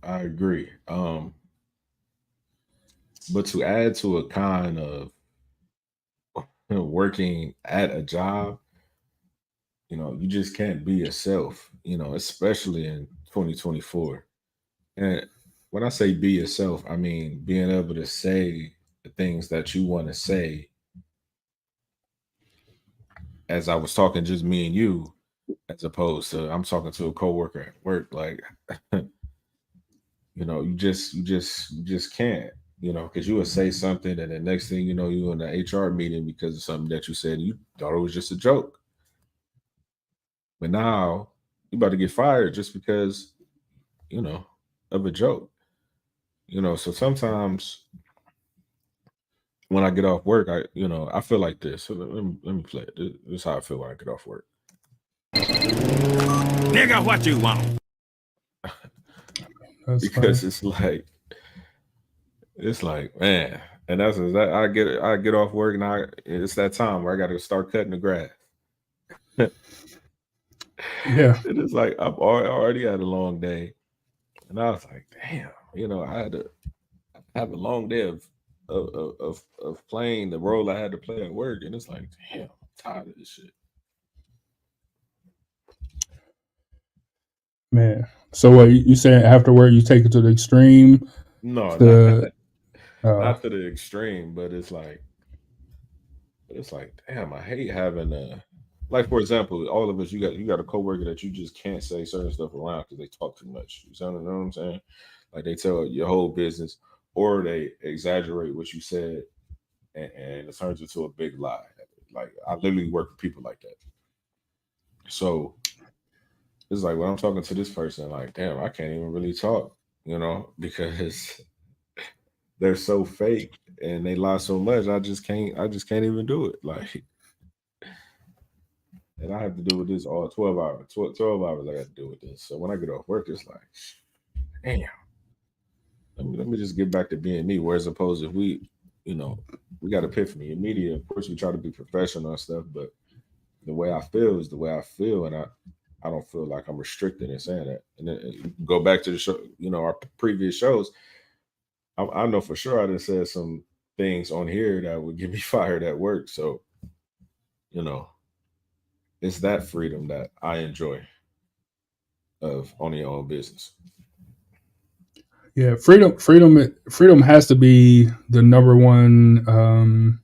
I agree. But to add to a kind of working at a job, you just can't be yourself, especially in 2024. And when I say be yourself, I mean being able to say the things that you want to say. As I was talking, just me and you, as opposed to I'm talking to a coworker at work. Like, you just can't, because you would say something, and the next thing you know, you in the HR meeting because of something that you said, and you thought it was just a joke. But now you about to get fired just because, of a joke. So sometimes when I get off work, I feel like this. So let me play it. This is how I feel when I get off work. Nigga, what you want? Because it's like, man, and that's that. I get off work, and it's that time where I got to start cutting the grass. Yeah. And it's like I've already had a long day, and I was like, damn, I had to have a long day of playing the role I had to play at work, and it's like, damn, I'm tired of this shit. Man, so what you saying afterward? You take it to the extreme? No, not to the extreme, but it's like, damn, I hate having like, for example, all of us, you got a coworker that you just can't say certain stuff around because they talk too much. You know what I'm saying? Like they tell your whole business, or they exaggerate what you said, and it turns into a big lie. Like I literally work with people like that. So it's like when I'm talking to this person, like, damn, I can't even really talk, because they're so fake and they lie so much. I just can't even do it. Like, and I have to do with this all 12 hours. 12 hours I got to do with this. So when I get off work, it's like, damn. Let me just get back to being me. Whereas opposed, if we got epiphany in media, of course we try to be professional and stuff, but the way I feel is the way I feel, and I don't feel like I'm restricted in saying that. And then go back to the show, our previous shows. I know for sure I done said some things on here that would get me fired at work. So, it's that freedom that I enjoy of owning your own business. Yeah, freedom has to be the number one.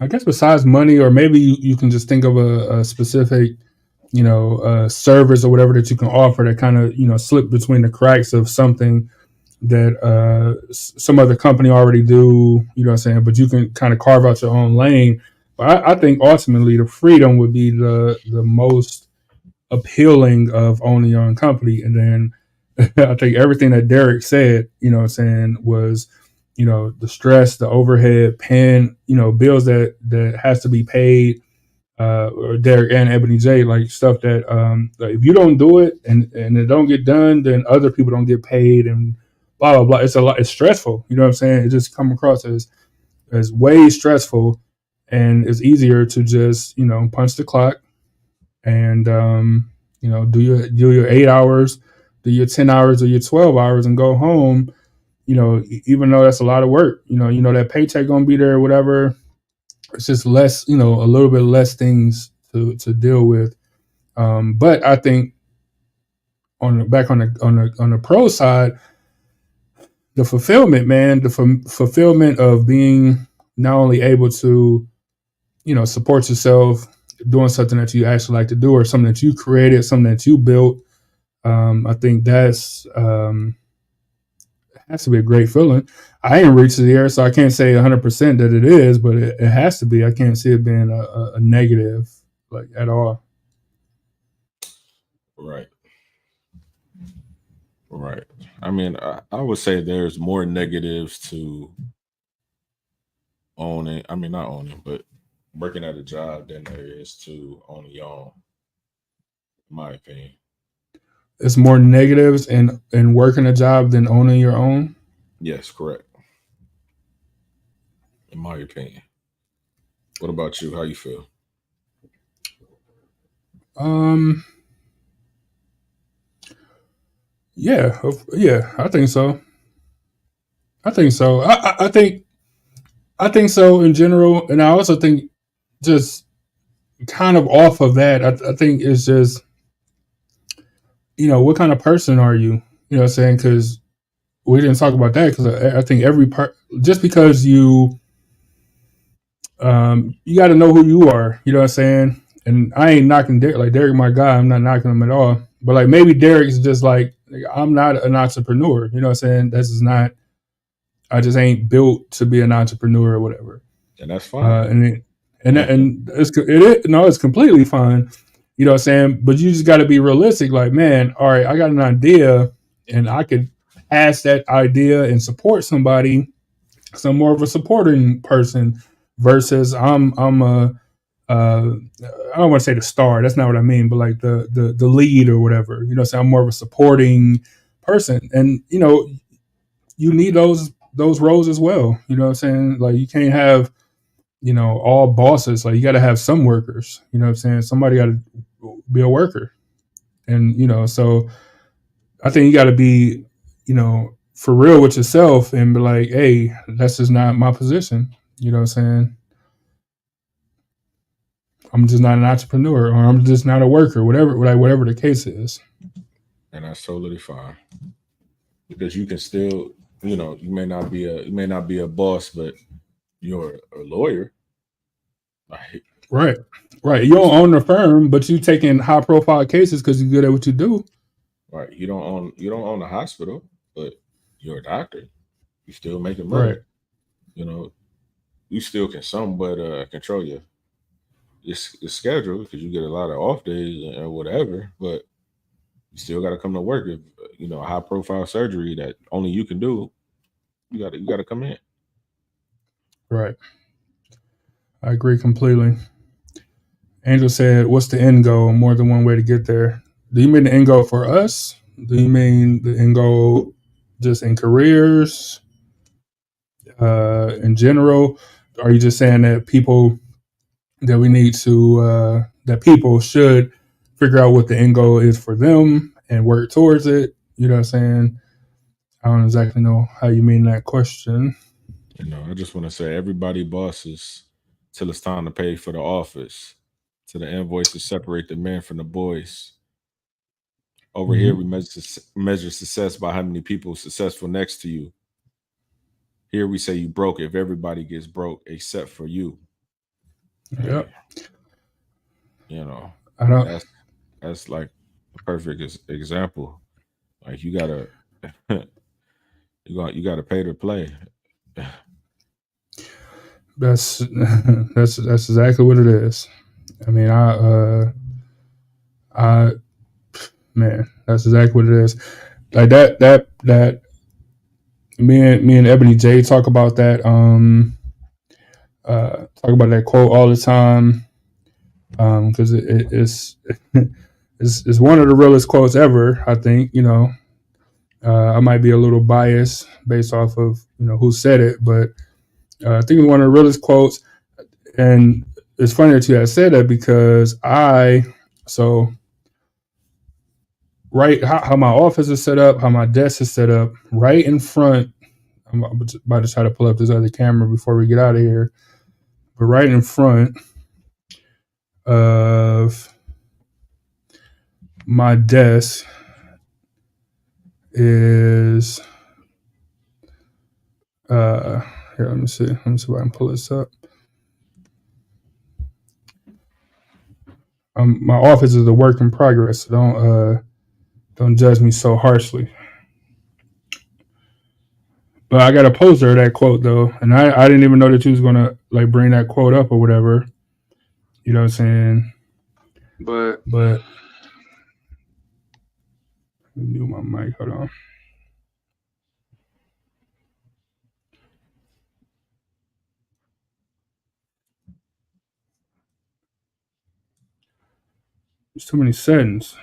I guess besides money, or maybe you can just think of a specific, service or whatever that you can offer that kind of slip between the cracks of something that some other company already do. You know what I'm saying? But you can kind of carve out your own lane. But I think ultimately the freedom would be the most appealing of owning your own company. And then I think everything that Derek said, was, the stress, the overhead, paying, bills that has to be paid, or Derek and Ebony J, like stuff that like if you don't do it and it don't get done, then other people don't get paid and blah, blah, blah. It's a lot. It's stressful. You know what I'm saying? It just come across as way stressful, and it's easier to just, punch the clock and, do your 8 hours, do your 10 hours or your 12 hours and go home, even though that's a lot of work, that paycheck going to be there or whatever. It's just less, a little bit less things to deal with. But I think on the pro side, the fulfillment, man, fulfillment of being not only able to, support yourself, doing something that you actually like to do, or something that you created, something that you built. I think that's has to be a great feeling. I ain't reached it yet, so I can't say 100% that it is, but it has to be. I can't see it being a negative like at all. Right. Right. I mean, I would say there's more negatives to owning. I mean, not owning, but working at a job than there is to owning your own. In my opinion. It's more negatives in working a job than owning your own. Yes, correct. In my opinion. What about you? How you feel? Yeah, I think so. I think so. I think so in general, and I also think just kind of off of that. I think it's just what kind of person are you? You know what I'm saying? Because we didn't talk about that because I think every part just because you got to know who you are. You know what I'm saying? And I ain't knocking Derek. Like Derek, my guy, I'm not knocking him at all. But like maybe Derek's just like I'm not an entrepreneur. You know what I'm saying? This is not. I just ain't built to be an entrepreneur or whatever. And that's fine. And it's completely fine. You know what I'm saying? But you just got to be realistic. Like, man, all right, I got an idea, and I could ask that idea and support somebody. So I'm more of a supporting person versus I'm a I don't want to say the star. That's not what I mean, but like the lead or whatever. You know, so I'm more of a supporting person, and you need those roles as well. You know what I'm saying? Like you can't have all bosses. Like you got to have some workers. You know what I'm saying? Somebody got to be a worker, and so I think you got to be for real with yourself and be like, hey, that's just not my position. You know what I'm saying? I'm just not an entrepreneur, or I'm just not a worker, whatever the case is. And that's totally fine. Because you can still, you may not be a boss, but you're a lawyer. Right. You don't own a firm, but you taking high profile cases because you're good at what you do. Right. You don't own a hospital, but you're a doctor. You still making money. Right. You still can somewhat control your schedule because you get a lot of off days and whatever, but you still got to come to work. If a high profile surgery that only you can do, you got to come in. Right. I agree completely. Angel said, "What's the end goal? More than one way to get there." Do you mean the end goal for us? Do you mean the end goal just in careers, in general? Are you just saying that we need to that people should figure out what the end goal is for them and work towards it? You know what I'm saying? I don't exactly know how you mean that question. I just want to say everybody bosses till it's time to pay for the office, till the invoices separate the men from the boys. Over here, we measure success by how many people successful next to you. Here we say you broke if everybody gets broke except for you. Yep. I don't. That's like a perfect example. Like you gotta, you gotta pay to play. That's exactly what it is. I mean, man, that's exactly what it is. Like that. Me and Ebony J talk about that. Talk about that quote all the time. Because it's it's one of the realest quotes ever. I think I might be a little biased based off of who said it, but I think it's one of the realest quotes. And it's funny that you had said that because right how my office is set up, how my desk is set up, right in front. I'm about to try to pull up this other camera before we get out of here, but right in front of my desk is here. Let me see if I can pull this up. My office is a work in progress, so don't judge me so harshly. But I got a poster of that quote though, and I didn't even know that you was gonna like bring that quote up or whatever. You know what I'm saying? But mute my mic. Hold on. There's too many settings.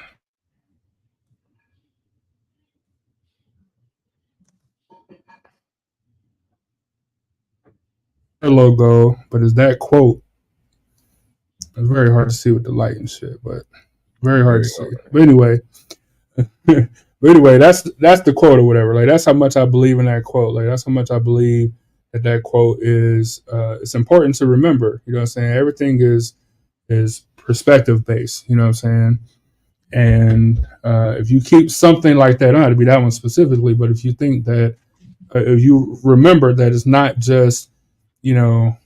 Logo, but is that quote? It's very hard to see with the light and shit, but very hard to see. But anyway, that's the quote or whatever. Like that's how much I believe in that quote. Like that's how much I believe that quote is. It's important to remember. You know what I'm saying? Everything is perspective based. You know what I'm saying? And if you keep something like that on, it'd be that one specifically. But if you think that, if you remember that it's not just, you know,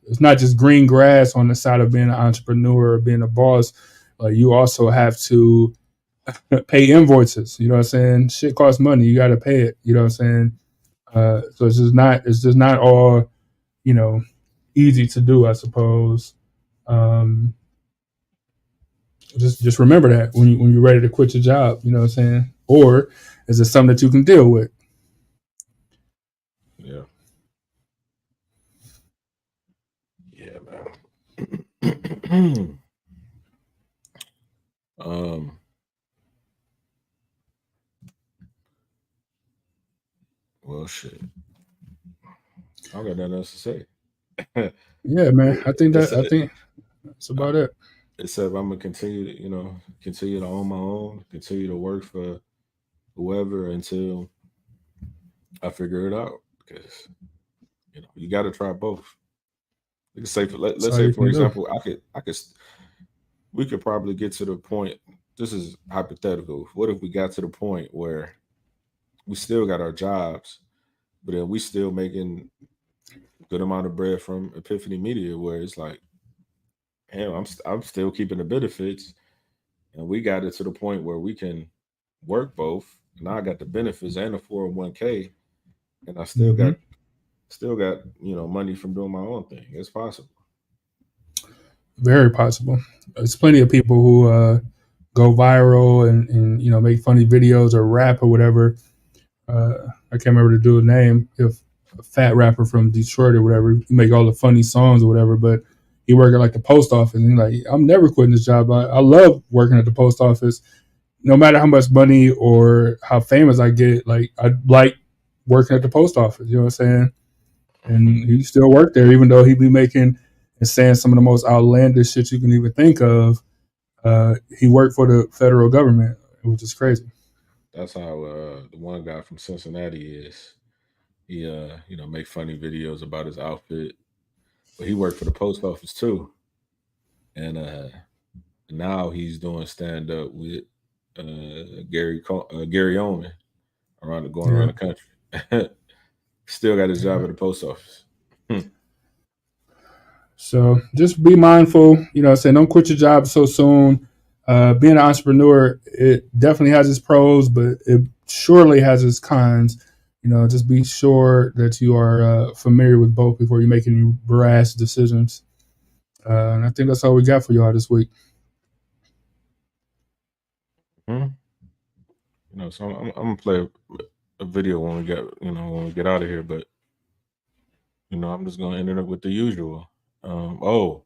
it's not just green grass on the side of being an entrepreneur or being a boss. You also have to pay invoices. You know what I'm saying? Shit costs money. You got to pay it. You know what I'm saying? So it's just not all, you know, easy to do, I suppose. Just remember that when you're ready to quit your job, you know what I'm saying? Or is it something that you can deal with? Yeah. Yeah, man. Well, shit. I don't got nothing else to say. Yeah, man. I think that's about it. Except I'm gonna continue to own my own, continue to work for whoever until I figure it out. Because you got to try both. Let's say, for example, we could probably get to the point. This is hypothetical. What if we got to the point where we still got our jobs, but then we still making a good amount of bread from Epiphany Media, where it's like, damn, I'm still keeping the benefits, and we got it to the point where we can work both. Now I got the benefits and the 401k, and I still got money from doing my own thing. It's possible. Very possible. There's plenty of people who go viral and make funny videos or rap or whatever. I can't remember the dude's name. If a fat rapper from Detroit or whatever, he make all the funny songs or whatever, but he work at like the post office, and he's like, I'm never quitting this job. I love working at the post office. No matter how much money or how famous I get, like I like working at the post office. You know what I'm saying? And he still worked there, even though he be making and saying some of the most outlandish shit you can even think of. He worked for the federal government, which is crazy. That's how the one guy from Cincinnati is. He make funny videos about his outfit, but he worked for the post office too. And now he's doing stand up with Gary Oman going around the country. Still got his job at the post office. So just be mindful, don't quit your job so soon. Being an entrepreneur, it definitely has its pros, but it surely has its cons. Just be sure that you are familiar with both before you make any brash decisions. And I think that's all we got for y'all this week. So I'm gonna play a video when we get out of here, but I'm just gonna end it up with the usual.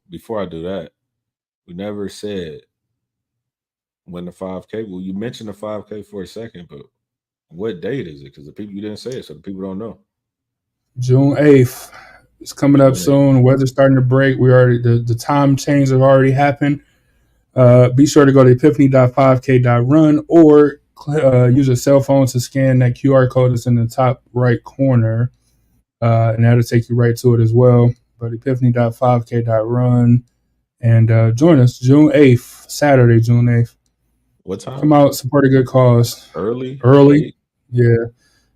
Before I do that, we never said when the 5K. Well, you mentioned the 5K for a second, but what date is it? Because you didn't say it, so the people don't know. June 8th. It's coming up soon. Weather's starting to break. The time change has already happened. Be sure to go to epiphany.5k.run or use your cell phone to scan that QR code that's in the top right corner, and that'll take you right to it as well. But epiphany.5k.run and join us June 8th, Saturday, June 8th. What time? Come out, support a good cause. Early? Yeah.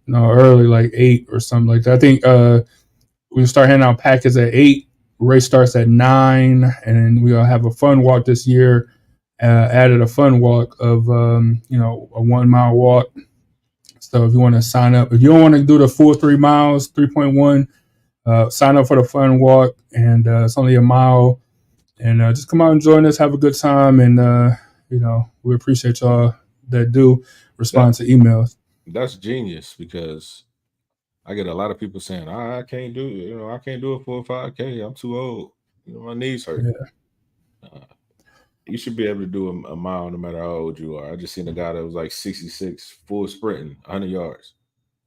No, early, like 8 or something like that. I think we'll start handing out packets at 8. Race starts at 9, and we'll have a fun walk this year. Added a fun walk of, a 1 mile walk. So if you want to sign up, if you don't want to do the full 3 miles, 3.1, sign up for the fun walk, and it's only a mile. And just come out and join us, have a good time, and we appreciate y'all that do respond to emails. That's genius, because I get a lot of people saying, I can't do it. I can't do it for a 5K. I'm too old. My knees hurt. Yeah. You should be able to do a mile no matter how old you are. I just seen a guy that was like 66, full sprinting, 100 yards,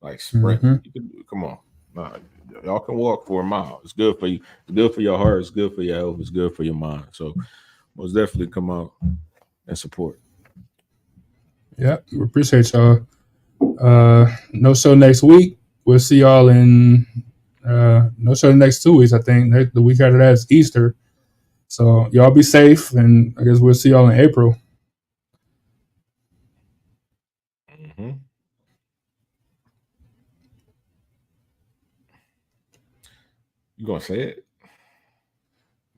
like sprinting. Come on. Nah, y'all can walk for a mile. It's good for you. It's good for your heart. It's good for your health. It's good for your mind. So most definitely come out and support. Yeah, we appreciate y'all. No show next week. We'll see y'all in no show the next 2 weeks. I think the week after that is Easter. So y'all be safe, and I guess we'll see y'all in April. Mm-hmm. You gonna say it?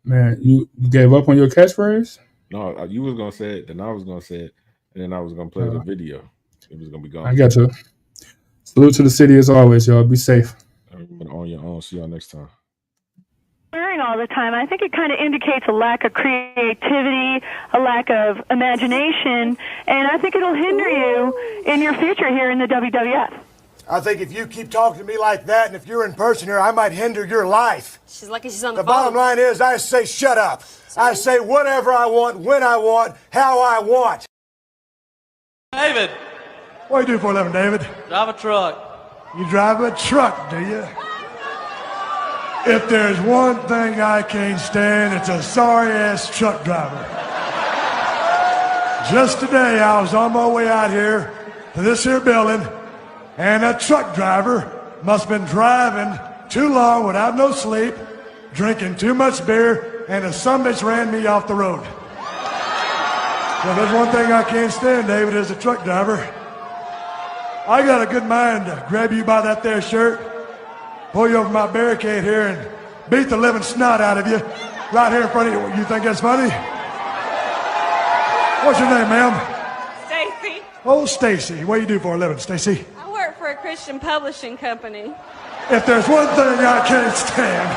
Man, you gave up on your catchphrase? No, you was gonna say it, then I was gonna say it, and then I was gonna play the video. It was gonna be gone. I got you. Salute to the city as always, y'all. Be safe. On your own. See y'all next time. Swearing all the time, I think it kind of indicates a lack of creativity, a lack of imagination, and I think it'll hinder you in your future here in the WWF. I think if you keep talking to me like that, and if you're in person here, I might hinder your life. She's lucky she's on the phone. The bottom line is, I say shut up. I say whatever I want, when I want, how I want. David. What do you do for a living, David? Drive a truck. You drive a truck, do you? If there's one thing I can't stand, it's a sorry-ass truck driver. Just today, I was on my way out here to this here building, and a truck driver must have been driving too long without no sleep, drinking too much beer, and a sumbitch ran me off the road. So there's one thing I can't stand, David, as a truck driver. I got a good mind to grab you by that there shirt, pull you over my barricade here, and beat the living snot out of you right here in front of you. You think that's funny? What's your name, ma'am? Stacy. Oh, Stacy. What do you do for a living, Stacy? I work for a Christian publishing company. If there's one thing I can't stand,